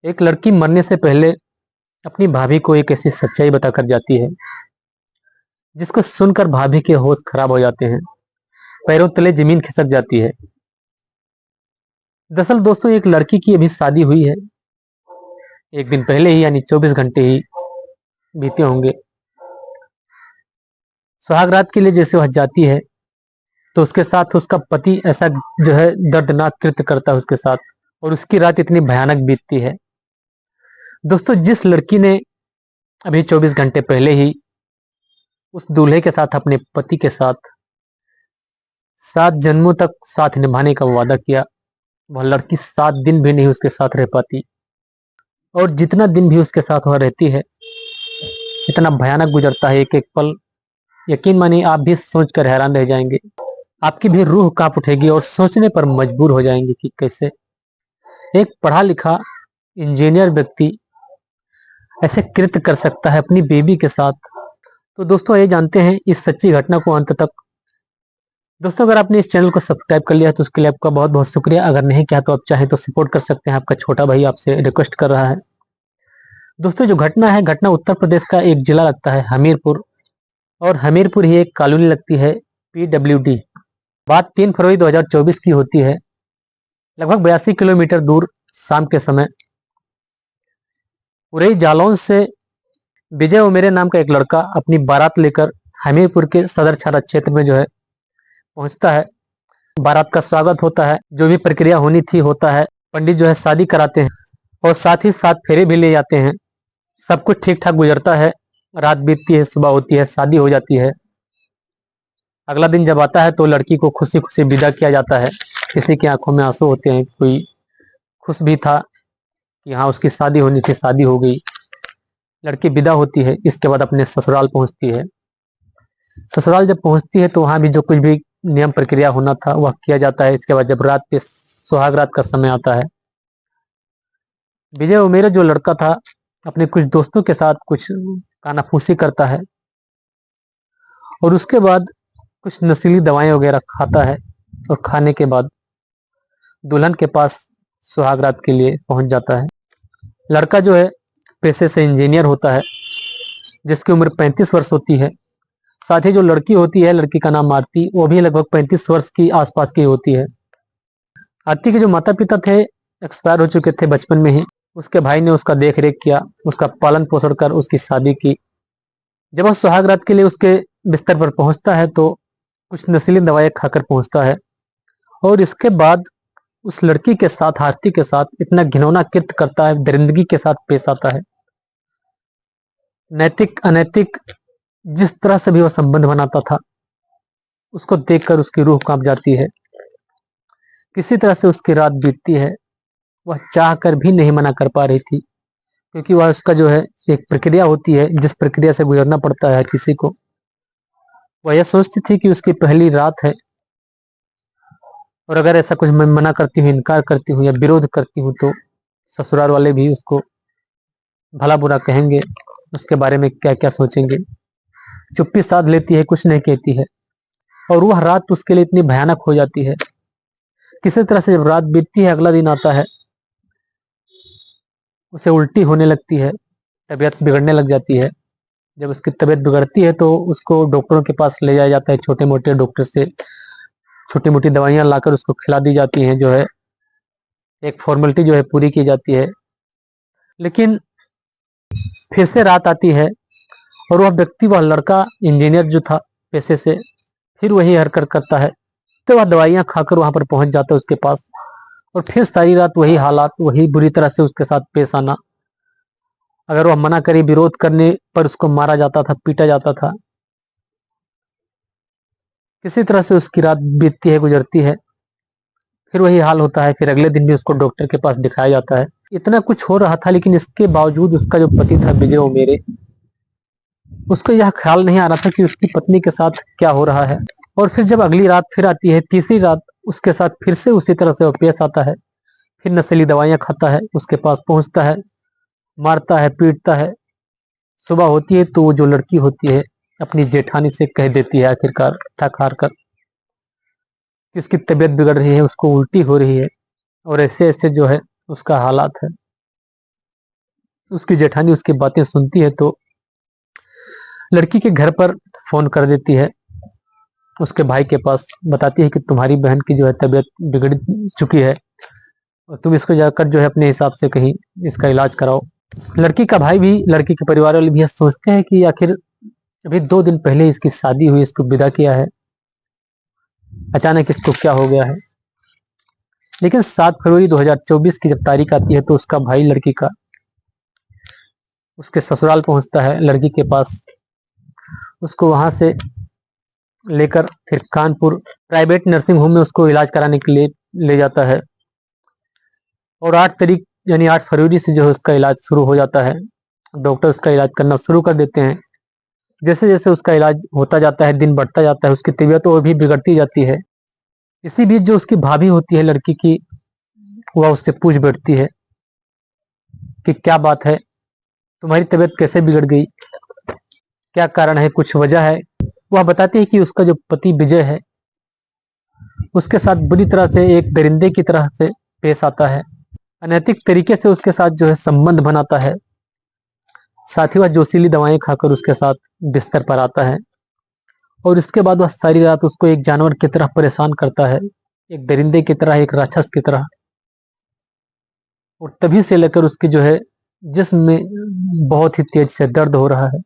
एक लड़की मरने से पहले अपनी भाभी को एक ऐसी सच्चाई बताकर जाती है जिसको सुनकर भाभी के होश खराब हो जाते हैं, पैरों तले जमीन खिसक जाती है। दरअसल दोस्तों, एक लड़की की अभी शादी हुई है। एक दिन पहले ही यानी 24 घंटे ही बीते होंगे। सुहागरात के लिए जैसे वह जाती है तो उसके साथ उसका पति ऐसा जो है दर्दनाक कृत्य करता है उसके साथ, और उसकी रात इतनी भयानक बीतती है। दोस्तों, जिस लड़की ने अभी 24 घंटे पहले ही उस दूल्हे के साथ, अपने पति के साथ 7 जन्मों तक साथ निभाने का वादा किया, वह लड़की 7 दिन भी नहीं उसके साथ रह पाती। और जितना दिन भी उसके साथ वह रहती है, इतना भयानक गुजरता है एक एक पल। यकीन मानिए, आप भी सोच कर हैरान रह जाएंगे। आपकी भी रूह कांप उठेगी और सोचने पर मजबूर हो जाएंगे कि कैसे एक पढ़ा लिखा इंजीनियर व्यक्ति ऐसे कृत्य कर सकता है अपनी बेबी के साथ। तो दोस्तों, ये जानते हैं इस सच्ची घटना को अंत तक। दोस्तों, अगर आपने इस चैनल को सब्सक्राइब कर लिया तो उसके लिए आपका बहुत बहुत शुक्रिया। अगर नहीं किया तो आप चाहें तो सपोर्ट कर सकते हैं। आपका छोटा भाई आपसे रिक्वेस्ट कर रहा है। दोस्तों, जो घटना है, घटना उत्तर प्रदेश का एक जिला लगता है हमीरपुर, और हमीरपुर ही एक कॉलोनी लगती है PWD। बात 3 फरवरी 2024 की होती है। लगभग 82 किलोमीटर दूर शाम के समय उरई जालौन से विजय उमेरे नाम का एक लड़का अपनी बारात लेकर हमीरपुर के सदर थाना क्षेत्र में जो है पहुंचता है। बारात का स्वागत होता है, जो भी प्रक्रिया होनी थी होता है। पंडित जो है शादी कराते हैं और साथ ही साथ फेरे भी ले जाते हैं। सब कुछ ठीक ठाक गुजरता है। रात बीतती है, सुबह होती है, शादी हो जाती है। अगला दिन जब आता है तो लड़की को खुशी खुशी विदा किया जाता है। किसी की आंखों में आंसू होते हैं, कोई खुश भी था कि हाँ, उसकी शादी होनी थी, शादी हो गई। लड़की विदा होती है, इसके बाद अपने ससुराल पहुंचती है। ससुराल जब पहुंचती है तो वहां भी जो कुछ भी नियम प्रक्रिया होना था वह किया जाता है। इसके बाद जब रात पे सुहाग रात का समय आता है, विजय उमेरे जो लड़का था अपने कुछ दोस्तों के साथ कुछ कानाफूसी करता है, और उसके बाद कुछ नशीली दवाएं वगैरह खाता है, और खाने के बाद दुल्हन के पास सुहाग रात के लिए पहुंच जाता है। लड़का जो है पेशे से इंजीनियर होता है, जिसकी उम्र 35 वर्ष होती है। साथ ही जो लड़की होती है, लड़की का नाम आरती, वो भी लगभग 35 वर्ष की आसपास की होती है। आरती के जो माता पिता थे एक्सपायर हो चुके थे बचपन में ही। उसके भाई ने उसका देख रेख किया, उसका पालन पोषण कर उसकी शादी की। जब वह सुहाग रात के लिए उसके बिस्तर पर पहुंचता है तो कुछ नशीली दवाएं खाकर पहुंचता है, और इसके बाद उस लड़की के साथ, आरती के साथ इतना घिनौना कृत्य करता है, दरिंदगी के साथ पेश आता है। नैतिक अनैतिक जिस तरह से भी वह संबंध बनाता था, उसको देखकर उसकी रूह कांप जाती है। किसी तरह से उसकी रात बीतती है। वह चाह कर भी नहीं मना कर पा रही थी, क्योंकि वह उसका जो है एक प्रक्रिया होती है जिस प्रक्रिया से गुजरना पड़ता है किसी को। वह यह सोचती थी कि उसकी पहली रात है, और अगर ऐसा कुछ मैं मना करती हूँ, इनकार करती हूँ या विरोध करती हूँ तो ससुराल वाले भी उसको भला बुरा कहेंगे, उसके बारे में क्या क्या सोचेंगे। चुप्पी साध लेती है, कुछ नहीं कहती है, और वह रात उसके लिए इतनी भयानक हो जाती है। किसी तरह से जब रात बीतती है, अगला दिन आता है, उसे उल्टी होने लगती है, तबीयत बिगड़ने लग जाती है। जब उसकी तबीयत बिगड़ती है तो उसको डॉक्टरों के पास ले जाया जाता है। छोटे मोटे डॉक्टर से छोटी मोटी दवाइयां लाकर उसको खिला दी जाती हैं, जो है एक फॉर्मेलिटी जो है पूरी की जाती है। लेकिन फिर से रात आती है, और वह व्यक्ति, वह लड़का इंजीनियर जो था पेशे से, फिर वही हरकत करता है। तो वह दवाइयां खाकर वहां पर पहुंच जाता है उसके पास, और फिर सारी रात वही हालात, वही बुरी तरह से उसके साथ पेश आना। अगर वह मना करे, विरोध करने पर उसको मारा जाता था, पीटा जाता था। किसी तरह से उसकी रात बीतती है, गुजरती है। फिर वही हाल होता है। फिर अगले दिन भी उसको डॉक्टर के पास दिखाया जाता है। इतना कुछ हो रहा था, लेकिन इसके बावजूद उसका जो पति था विजय उमेरे, उसको यह ख्याल नहीं आ रहा था कि उसकी पत्नी के साथ क्या हो रहा है। और फिर जब अगली रात फिर आती है, तीसरी रात, उसके साथ फिर से उसी तरह से वो पेश आता है। फिर नशीली दवाइयां खाता है, उसके पास पहुंचता है, मारता है, पीटता है। सुबह होती है तो वो जो लड़की होती है अपनी जेठानी से कह देती है आखिरकार थक हार कर कि उसकी तबीयत बिगड़ रही है, उसको उल्टी हो रही है, और ऐसे ऐसे जो है उसका हालात है। उसकी जेठानी उसकी बातें सुनती है तो लड़की के घर पर फोन कर देती है, उसके भाई के पास, बताती है कि तुम्हारी बहन की जो है तबीयत बिगड़ चुकी है और तुम इसको जाकर जो है अपने हिसाब से कहीं इसका इलाज कराओ। लड़की का भाई भी, लड़की के परिवार वाले भी सोचते हैं कि आखिर अभी 2 दिन पहले इसकी शादी हुई, इसको विदा किया है, अचानक इसको क्या हो गया है। लेकिन 7 फरवरी 2024 की जब तारीख आती है तो उसका भाई लड़की का उसके ससुराल पहुंचता है लड़की के पास, उसको वहां से लेकर फिर कानपुर प्राइवेट नर्सिंग होम में उसको इलाज कराने के लिए ले जाता है और 8 तारीख यानी 8 फरवरी से जो है उसका इलाज शुरू हो जाता है। डॉक्टर उसका इलाज करना शुरू कर देते हैं। जैसे जैसे उसका इलाज होता जाता है, दिन बढ़ता जाता है, उसकी तबीयत और भी बिगड़ती जाती है। इसी बीच जो उसकी भाभी होती है लड़की की, वह उससे पूछ बैठती है कि क्या बात है, तुम्हारी तबीयत कैसे बिगड़ गई, क्या कारण है, कुछ वजह है। वह बताती है कि उसका जो पति विजय है उसके साथ बुरी तरह से एक दरिंदे की तरह से पेश आता है, अनैतिक तरीके से उसके साथ जो है संबंध बनाता है। साथ ही वह जोशीली दवाएं खाकर उसके साथ बिस्तर पर आता है और इसके बाद वह सारी रात उसको एक जानवर की तरह परेशान करता है, एक दरिंदे की तरह, एक राक्षस की तरह। और तभी से लेकर उसकी जो है जिस्म में बहुत ही तेज से दर्द हो रहा है।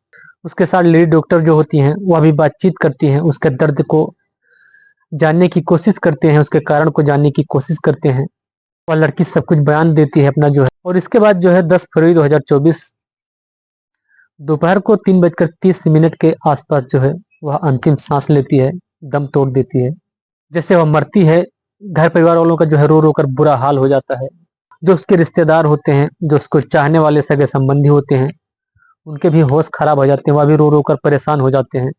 उसके साथ लेडी डॉक्टर जो होती हैं वह भी बातचीत करती हैं, उसके दर्द को जानने की कोशिश करते हैं, उसके कारण को जानने की कोशिश करते हैं। वह लड़की सब कुछ बयान देती है अपना जो है। और इसके बाद जो है 10 फरवरी 2024 दोपहर को 3:30 के आसपास जो है वह अंतिम सांस लेती है, दम तोड़ देती है। जैसे वह मरती है, घर परिवार वालों का जो है रो रो कर बुरा हाल हो जाता है। जो उसके रिश्तेदार होते हैं, जो उसको चाहने वाले सगे संबंधी होते हैं, उनके भी होश खराब हो जाते हैं, वह भी रो रो कर परेशान हो जाते हैं।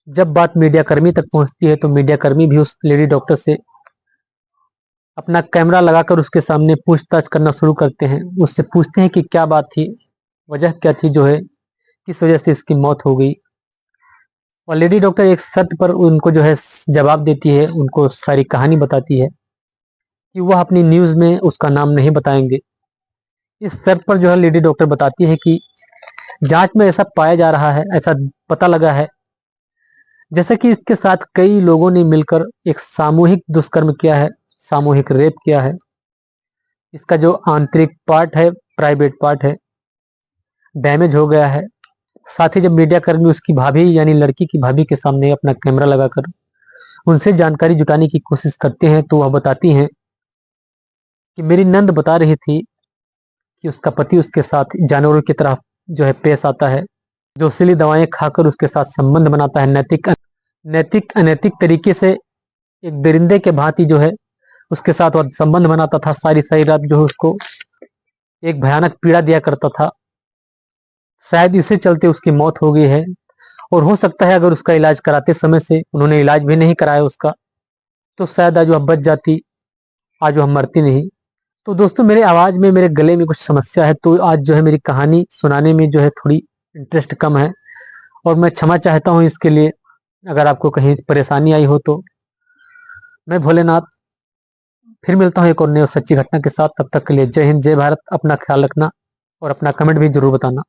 जब बात मीडिया कर्मी तक पहुंचती है तो मीडिया कर्मी भी उस लेडी डॉक्टर से अपना कैमरा लगाकर उसके सामने पूछताछ करना शुरू करते हैं। उससे पूछते हैं कि क्या बात थी, वजह क्या थी, जो है किस वजह से इसकी मौत हो गई। और लेडी डॉक्टर एक शर्त पर उनको जो है जवाब देती है, उनको सारी कहानी बताती है कि वह अपनी न्यूज में उसका नाम नहीं बताएंगे। इस शर्त पर जो है लेडी डॉक्टर बताती है कि जांच में ऐसा पाया जा रहा है, ऐसा पता लगा है, जैसे कि इसके साथ कई लोगों ने मिलकर एक सामूहिक दुष्कर्म किया है, सामूहिक रेप किया है। इसका जो आंतरिक पार्ट है, प्राइवेट पार्ट है, डैमेज हो गया है। साथ ही जब मीडिया कर्मी उसकी भाभी यानी लड़की की भाभी के सामने अपना कैमरा लगाकर उनसे जानकारी जुटाने की कोशिश करते हैं तो वह बताती हैं कि मेरी नंद बता रही थी कि उसका पति उसके साथ जानवरों की तरह जो है पेश आता है, जोशीली दवाएं खाकर उसके साथ संबंध बनाता है, नैतिक अनैतिक तरीके से एक दरिंदे के भांति जो है उसके साथ वह संबंध बनाता था। सारी सारी रात जो है उसको एक भयानक पीड़ा दिया करता था। शायद इसी चलते उसकी मौत हो गई है। और हो सकता है अगर उसका इलाज कराते समय से उन्होंने इलाज भी नहीं कराया उसका, तो शायद आज वह बच जाती, आज वह मरती नहीं। तो दोस्तों, मेरे आवाज में, मेरे गले में कुछ समस्या है, तो आज जो है मेरी कहानी सुनाने में जो है थोड़ी इंटरेस्ट कम है और मैं क्षमा चाहता हूँ इसके लिए। अगर आपको कहीं परेशानी आई हो तो मैं भोलेनाथ फिर मिलता हूँ एक और नई और सच्ची घटना के साथ। तब तक के लिए जय हिंद, जय भारत। अपना ख्याल रखना और अपना कमेंट भी जरूर बताना।